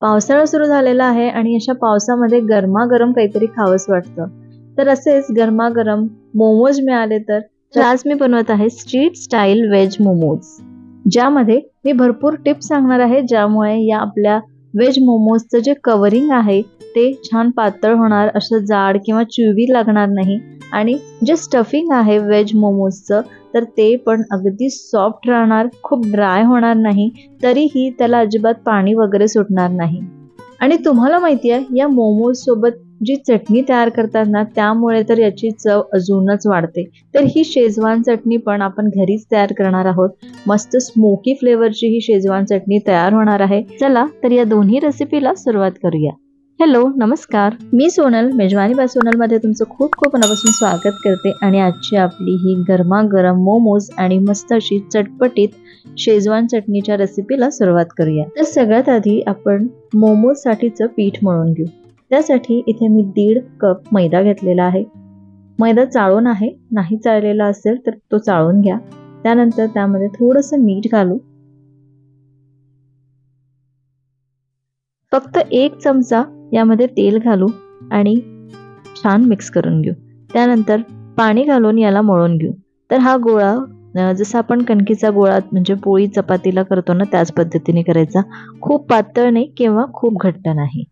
पावसाळा सुरू झालेला आहे आणि अशा पावसामध्ये गरमागरम काहीतरी खावंसं वाटतं. तर असेच गरमागरम मोमोज मिळाले तर आज मी बनवत आहे स्ट्रीट स्टाईल व्हेज मोमोज, ज्यामध्ये मी भरपूर टिप्स सांगणार आहे, ज्यामुळे या आपल्या व्हेज मोमोजचं जे कवरिंग आहे ते छान पातळ होणार, असं जाड किंवा च्युवी लागणार नाही. आणि जे स्टफिंग आहे व्हेज मोमोजचं तर ते पण अगदी सॉफ्ट राहणार, खूप ड्राय होणार नाही, तरीही त्याला अजिबात पाणी वगैरे सुटणार नाही. आणि तुम्हाला माहिती आहे या मोमोज सोबत जी चटणी तयार करतात ना, त्यामुळे तर याची चव अजूनच वाढते. तर ही शेजवान चटणी पण आपण घरीच तयार करणार आहोत. मस्त स्मोकी फ्लेवरची ही शेजवान चटणी तयार होणार आहे. चला तर या दोन्ही रेसिपीला सुरुवात करूया. हॅलो, नमस्कार. मी सोनल, मेजवानी बाय सोनल मध्ये तुमचं खूप खूप मनापासून स्वागत करते. आणि आजची आपली ही गरमागरम मोमोज आणि मस्त अशी चटपटीत शेजवान चटणीच्या रेसिपीला सुरुवात करूया. तर सगळ्यात आधी आपण मोमोज साठीचं पीठ मळून घेऊ. त्यासाठी इथे मी 1.5 कप मैदा घेतलेला आहे. मैदा चाळून आहे, नाही चाळलेला असेल तर तो चाळून घ्या. त्यानंतर त्यामध्ये थोडंसं मीठ घालू. फक्त 1 चमचा यामध्ये तेल घालू आणि छान मिक्स करून घेऊ. त्यानंतर पाणी घालून याला मळून घेऊ. तर हा गोळा जसा आपण कणकीचा गोळा म्हणजे पोळी चपातीला करतो ना, त्याच पद्धतीने करायचा. खूप पातळ नाही किंवा खूप घट्ट नाही.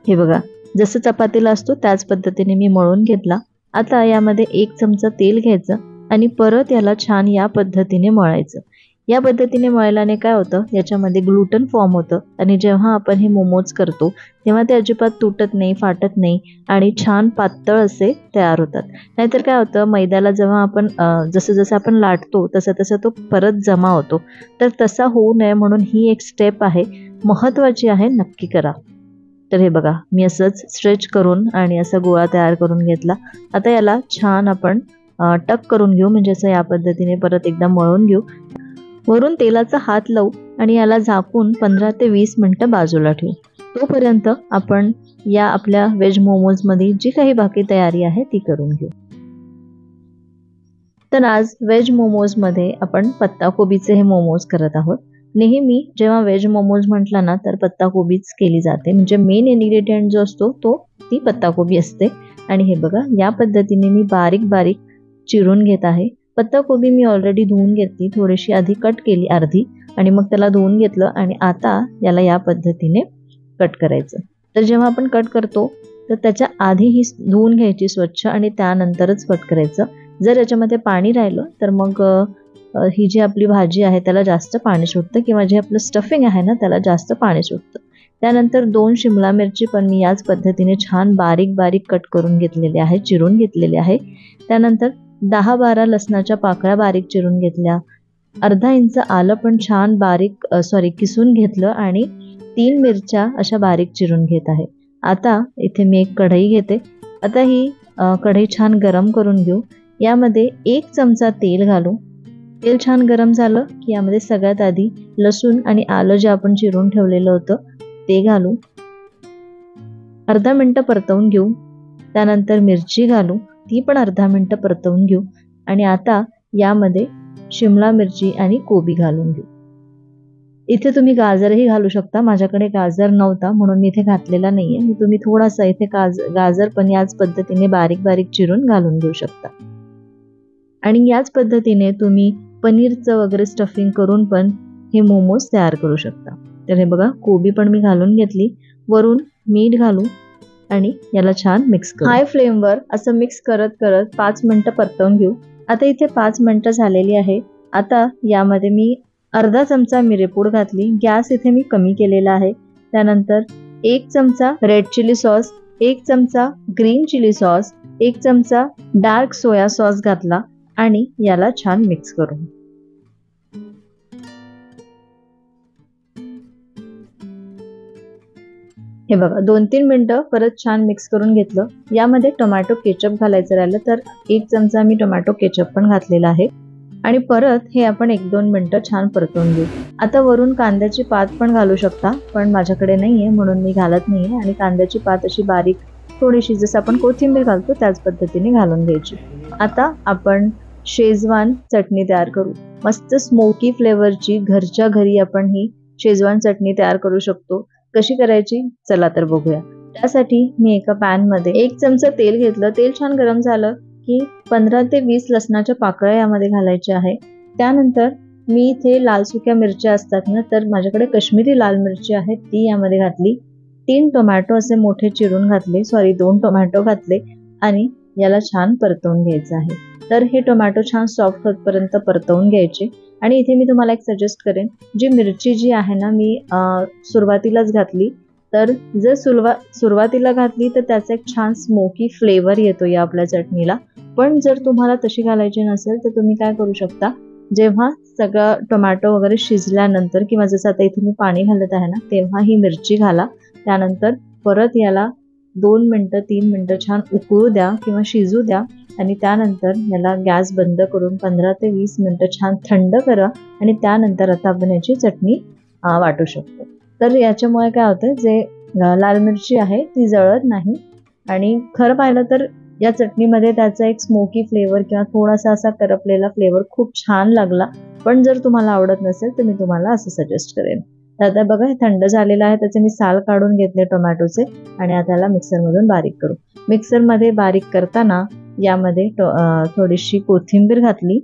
हे बघा, जसं चपातीला असतो त्याच पद्धतीने मी मळून घेतला. आता यामध्ये 1 चमचा तेल घ्यायचं आणि परत याला छान या पद्धतीने मळायचं. या पद्धतीने मळल्याने काय होतं, याच्यामध्ये ग्लुटन फॉर्म होतं आणि जेव्हा आपण हे मोमोज करतो तेव्हा ते अजिबात तुटत नाही, फाटत नाही आणि छान पातळ असे तयार होतात. नाहीतर काय होतं, मैद्याला जेव्हा आपण जसं जसं आपण लाटतो तसं तसं तो परत जमा होतो. तर तसा होऊ नये म्हणून ही एक स्टेप आहे, महत्त्वाची आहे, नक्की करा. तर हे बघा, मी असंच स्ट्रेच करून आणि असा गोळा तयार करून घेतला. आता याला छान आपण टक करून घेऊ, म्हणजे असं या पद्धतीने परत एकदा मळून घेऊ. वरून तेलाचा हात लावू आणि याला झाकून 15 ते 20 मिनिटं बाजूला ठेवू. तोपर्यंत आपण या आपल्या व्हेज मोमोजमध्ये जी काही बाकी तयारी आहे ती करून घेऊ. तर आज व्हेज मोमोजमध्ये आपण पत्ताकोबीचे हे मोमोज करत आहोत. नेहमी जेव्हा व्हेज मोमोज म्हटलं ना तर पत्ताकोबीच केली जाते, म्हणजे मेन इन्ग्रेडियंट जो असतो ती पत्ताकोबी असते. आणि हे बघा, या पद्धतीने मी बारीक बारीक चिरून घेत आहे. पत्ताकोबी मी ऑलरेडी धुवून घेतली, थोडीशी आधी कट केली अर्धी आणि मग त्याला धुवून घेतलं आणि आता याला या पद्धतीने कट करायचं. तर जेव्हा आपण कट करतो तर त्याच्या आधी ही धुवून घ्यायची स्वच्छ आणि त्यानंतरच कट करायचं. जर याच्यामध्ये पाणी राहिलं तर मग ही जी आपली भाजी आहे त्याला जास्त पाणी सुटतं किंवा जे आपलं स्टफिंग आहे ना त्याला जास्त पाणी सुटतं. त्यानंतर 2 शिमला मिरची पण मी याच पद्धतीने छान बारीक बारीक कट करून घेतलेले आहे, चिरून घेतलेले आहे. त्यानंतर 10-12 लसणाच्या पाकळ्या बारीक चिरून घेतल्या. अर्धा इंच आलं पण छान बारीक किसून घेतलं आणि 3 मिरच्या अशा बारीक चिरून घेत आहे. आता इथे मी एक कढई घेते. आता ही कढई छान गरम करून घेऊ. यामध्ये 1 चमचा तेल घालू. तेल छान गरम झालं की यामध्ये सगळ्यात आधी लसूण आणि आलं जे आपण चिरून ठेवलेलं होतं ते घालू. अर्धा मिनिट परतवून घेऊ. त्यानंतर मिरची घालू, ती पण अर्धा मिनिट परतवून घेऊ. आणि आता यामध्ये शिमला मिरची आणि कोबी घालून घेऊ. इथे तुम्ही गाजरही घालू शकता. माझ्याकडे गाजर नव्हता म्हणून मी इथे घातलेला नाहीये. मी तुम्ही थोडासा इथे गाजर पण याच पद्धतीने बारीक बारीक चिरून घालून घेऊ शकता. आणि याच पद्धतीने तुम्ही पनीरचं वगैरे स्टफिंग करून पण हे मोमोज तयार करू शकता. तर हे बघा, कोबी पण मी घालून घेतली. वरून मीठ घालू आणि याला छान मिक्स करू. हाय फ्लेमवर असं मिक्स करत करत 5 मिनिटं परतवून घेऊ. आता इथे 5 मिनिटं झालेली आहे. आता यामध्ये मी अर्धा चमचा मिरेपूड घातली. गॅस इथे मी कमी केलेला आहे. त्यानंतर 1 चमचा रेड चिली सॉस, 1 चमचा ग्रीन चिली सॉस, 1 चमचा डार्क सोया सॉस घातला आणि याला छान मिक्स करू. हे बघा, 2-3 मिनिटं परत छान मिक्स करून घेतलं. यामध्ये टोमॅटो केचप घालायचं राहिलं तर 1 चमचा मी टोमॅटो केचप पण घातलेला आहे. आणि परत हे आपण 1-2 मिनिटं छान परतवून घेऊ. आता वरून कांद्याची पात पण घालू शकता, पण माझ्याकडे नाहीये म्हणून मी घालत नाहीये. आणि कांद्याची पात अशी बारीक थोडीशी जसं आपण कोथिंबीर घालतो त्याच पद्धतीने घालून घ्यायची. आता आपण शेजवान चटणी तयार करू. मस्त स्मोकी फ्लेवरची घरच्या घरी आपण ही शेजवान चटणी तयार करू शकतो. कशी करायची चला तर बघूया। त्यासाठी मी एका पॅन मध्ये 1 चमचा तेल घेतलं। तेल छान गरम झालं की 15 ते 20 लसणाच्या पाकळ्या यामध्ये घालायच्या आहे। त्यानंतर मी इथे लाल सुक्या मिरच्या असतात ना, तर माझ्याकडे काश्मीरी लाल मिरची आहे ती यामध्ये घातली। 3 टोमॅटो असे मोठे चिरून घातले, 2 टोमॅटो घातले आणि याला छान परतवून घ्यायचं आहे। तर हे टोमॅटो छान सॉफ्ट होतपर्यंत परतवून घ्यायचे। आणि इथे मी तुम्हाला एक सजेस्ट करेन, जी मिरची जी आहे ना मी सुरुवातीलाच घातली, तर जर सुरुवातीला घातली तर त्याचा एक छान स्मोकी फ्लेवर येतो या आपल्या चटणीला। पण जर तुम्हाला तशी घालायची नसेल तर तुम्ही काय करू शकता, जेव्हा सगळं टोमॅटो वगैरे शिजल्यानंतर किंवा जसं आता इथे मी पाणी घालत आहे ना, तेव्हा ही मिरची घाला। त्यानंतर परत याला 2 मिनिटं 3 मिनिटं छान उकळू द्या किंवा शिजू द्या आणि त्यानंतर याला गॅस बंद करून 15 ते 20 मिनिटं छान थंड करा आणि त्यानंतर आता आपण याची चटणी वाटू शकतो। तर याच्यामुळे काय होतं, जे लाल मिरची आहे ती जळत नाही आणि खरं पाहिलं तर या चटणीमध्ये त्याचा एक स्मोकी फ्लेवर किंवा थोडासा असा करपलेला फ्लेवर खूप छान लागला। पण जर तुम्हाला आवडत नसेल तर मी तुम्हाला असं सजेस्ट करेन। तर आता बघा हे थंड झालेलं आहे, त्याचे मी साल काढून घेतले टोमॅटोचे आणि आता याला मिक्सरमधून बारीक करू। मिक्सरमध्ये बारीक करताना यामध्ये थोडीशी कोथिंबीर घातली,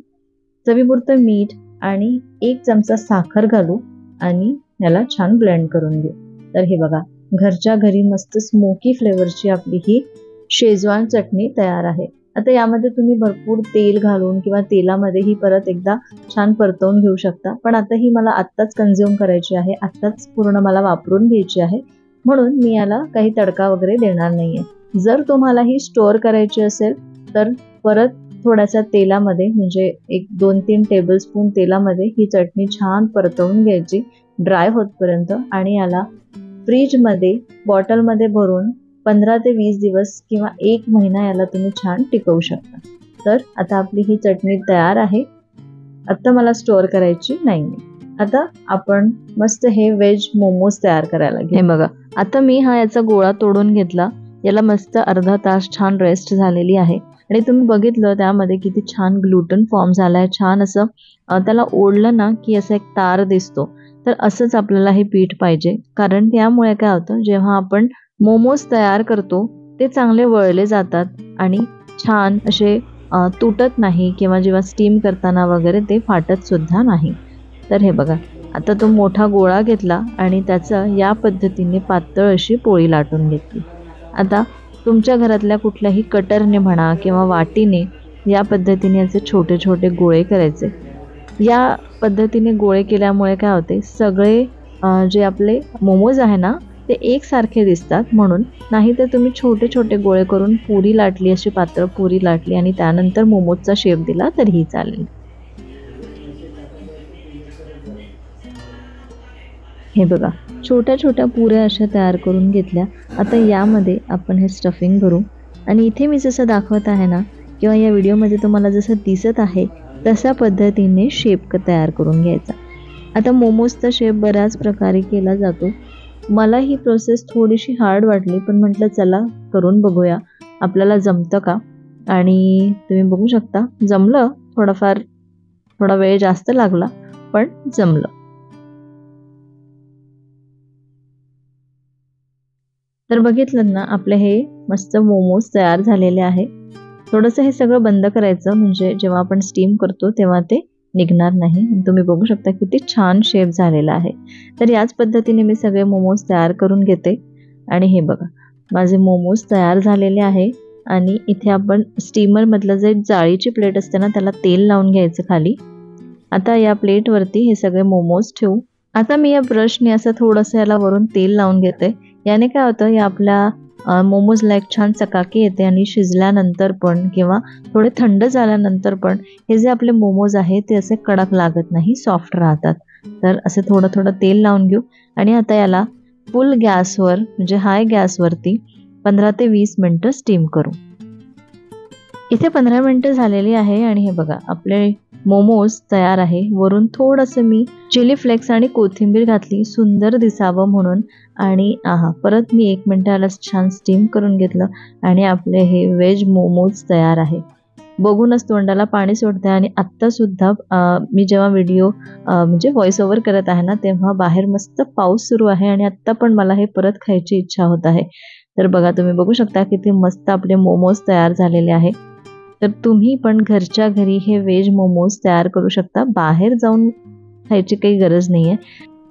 चवीपुरतं मीठ आणि 1 चमचा साखर घालू आणि याला छान ब्लेंड करून घेऊ। तर हे बघा घरच्या घरी मस्त स्मोकी फ्लेवरची आपली ही शेजवान चटणी तयार आहे। आता यामध्ये तुम्ही भरपूर तेल घालून किंवा तेलामध्येही परत एकदा छान परतवून घेऊ शकता, पण आता ही मला आत्ताच कन्झ्युम करायची आहे, आत्ताच पूर्ण मला वापरून घ्यायची आहे, म्हणून मी याला काही तडका वगैरे देणार नाहीये। जर तुम्हाला ही स्टोअर करायची असेल तर परत थोड्याशा तेलामध्ये म्हणजे एक 2-3 टेबलस्पून तेलामध्ये ही चटणी छान परतवून घ्यायची ड्राय होतपर्यंत आणि याला फ्रीजमध्ये बॉटलमध्ये भरून 15 ते 20 दिवस किंवा 1 महिना याला तुम्ही छान टिकवू शकता। तर आता आपली ही चटणी तयार आहे, आता मला स्टोअर करायची नाहीये। आता आपण मस्त हे व्हेज मोमोज तयार करायला घेऊ। हे बघा आता मी याचा गोळा तोडून घेतला, याला मस्त अर्धा तास छान रेस्ट झालेली आहे आणि तुम्ही बघितलं त्यामध्ये किती छान ग्लुटन फॉर्म झालाय, छान असं त्याला ओढलं ना की असं एक तार दिसतो। तर असंच आपल्याला हे पीठ पाहिजे, कारण त्यामुळे काय होतं, जेव्हा आपण मोमोज तयार करतो ते चांगले वळले जातात आणि छान असे तुटत नाही किंवा जेव्हा स्टीम करताना वगैरे ते फाटत सुद्धा नाही। तर हे बघा आता तो मोठा गोळा घेतला आणि त्याचं या पद्धतीने पातळ अशी पोळी लाटून घेतली। आता तुमच्या घरातल्या कुठल्याही कटरने म्हणा किंवा वाटीने या पद्धतीने याचे छोटे छोटे गोळे करायचे। या पद्धतीने गोळे केल्यामुळे काय होते, सगळे जे आपले मोमोज आहे ना ते एकसारखे दिसतात, म्हणून नाही तर तुम्ही छोटे छोटे गोळे करून पुरी लाटली, अशी पातळ पुरी लाटली आणि त्यानंतर मोमोजचा शेप दिला तरीही चालेल। हे बघा छोट्या छोट्या पुऱ्या अशा तयार करून घेतल्या। आता यामध्ये आपण हे स्टफिंग भरू आणि इथे मी जसं दाखवत आहे ना किंवा या व्हिडिओमध्ये तुम्हाला जसं दिसत आहे तशा पद्धतीने शेप तयार करून घ्यायचा। आता मोमोजचा शेप बऱ्याच प्रकारे केला जातो, मला ही प्रोसेस थोडीशी हार्ड वाटली, पण म्हटलं चला करून बघूया आपल्याला जमतं का। आणि तुम्ही बघू शकता जमलं, थोडा वेळ जास्त लागला पण जमलं। तर बघितलं ना आपले हे मस्त मोमोज तयार झालेले आहे। थोडंसं हे सगळं बंद करायचं, म्हणजे जेव्हा आपण स्टीम करतो तेव्हा ते निघणार नाही। तुम्ही बघू शकता किती छान शेप झालेला आहे। तर याच पद्धतीने मी सगळे मोमोज तयार करून घेते आणि हे बघा माझे मोमोज तयार झालेले आहे। आणि इथे आपण स्टीमर मधलं जे जाळीची प्लेट असते ना त्याला तेल लावून घ्यायचं खाली। आता या प्लेटवरती हे सगळे मोमोज ठेवू। आता मी या ब्रशने असं थोडंसं याला वरून तेल लावून घेते, याने काय होतं या आपल्या मोमोजला एक छान चकाकी येते आणि शिजल्यानंतर पण किंवा थोडे थंड झाल्यानंतर पण हे जे आपले मोमोज आहे ते असे कडक लागत नाही, सॉफ्ट राहतात। तर असे थोडं थोडं तेल लावून घेऊ आणि आता याला फुल गॅसवर म्हणजे हाय गॅसवरती 15 ते 20 मिनिटं स्टीम करू। इथे 15 मिनिटं झालेली आहे आणि हे बघा आपले मोमोज तयार आहे। वरून थोडंसं मी चिली फ्लेक्स आणि कोथिंबीर घातली सुंदर दिसावं म्हणून आणि परत मी 1 मिनिटाला छान स्टीम करून घेतलं आणि आपले हे व्हेज मोमोज तयार आहे। बघूनच तोंडाला पाणी सुटतं. आणि आत्तासुद्धा मी जेव्हा व्हिडिओ म्हणजे व्हॉइस ओव्हर करत आहे ना, तेव्हा बाहेर मस्त पाऊस सुरू आहे आणि आत्ता पण मला हे परत खायची इच्छा होत आहे. तर बघा, तुम्ही बघू शकता किती मस्त आपले मोमोज तयार झालेले आहे. तर तुम्ही पण घरच्या घरी हे व्हेज मोमोज तयार करू शकता. बाहेर जाऊन खायची काही गरज नाही आहे.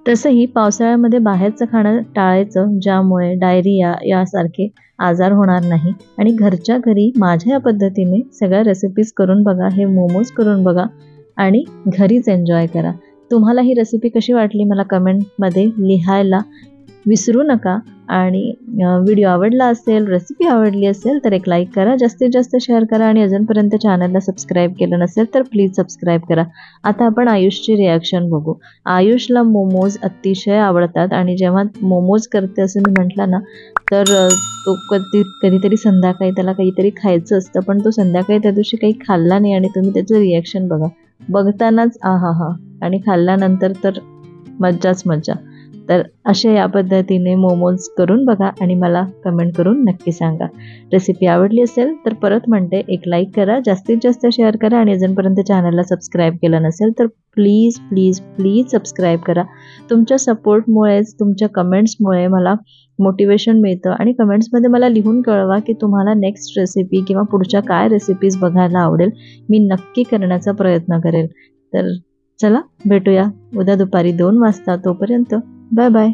तसंही पावसाळ्यामध्ये बाहेरचं खाणं टाळायचं, ज्यामुळे डायरिया यासारखे आजार होणार नाही. आणि घरच्या घरी माझ्या या पद्धतीने सगळ्या रेसिपीज करून बघा, हे मोमोज करून बघा आणि घरीच एन्जॉय करा. तुम्हाला ही रेसिपी कशी वाटली मला कमेंटमध्ये लिहायला विसरू नका. आणि व्हिडिओ आवडला असेल, रेसिपी आवडली असेल तर एक लाईक करा, जास्तीत जास्त शेअर करा आणि अजूनपर्यंत चॅनलला सबस्क्राईब केलं नसेल तर प्लीज सबस्क्राईब करा. आता आपण आयुषची रिॲक्शन बघू. आयुषला मोमोज अतिशय आवडतात आणि जेव्हा मोमोज करते असं मी म्हटलं ना, तर तो कधीतरी संध्याकाळी त्याला काहीतरी खायचं असतं, पण तो संध्याकाळी त्या दिवशी काही खाल्ला नाही आणि तुम्ही त्याचं रिॲक्शन बघा. बघतानाच आहाहा, आणि खाल्ल्यानंतर तर मज्जाच मज्जा. तर अशा या पद्धतीने मोमोज करून बघा आणि मला कमेंट करून नक्की सांगा. रेसिपी आवडली असेल तर परत म्हणते, एक लाईक करा, जास्तीत जास्त शेअर करा आणि अजूनपर्यंत चॅनलला सबस्क्राईब केलं नसेल तर प्लीज प्लीज प्लीज सबस्क्राईब करा. तुमच्या सपोर्टमुळेच, तुमच्या कमेंट्समुळे मला मोटिवेशन मिळतं आणि कमेंट्समध्ये मला लिहून कळवा की तुम्हाला नेक्स्ट रेसिपी किंवा पुढच्या काय रेसिपीज बघायला आवडेल. मी नक्की करण्याचा प्रयत्न करेल. तर चला भेटूया उद्या दुपारी 2 वाजता. तोपर्यंत बाय बाय.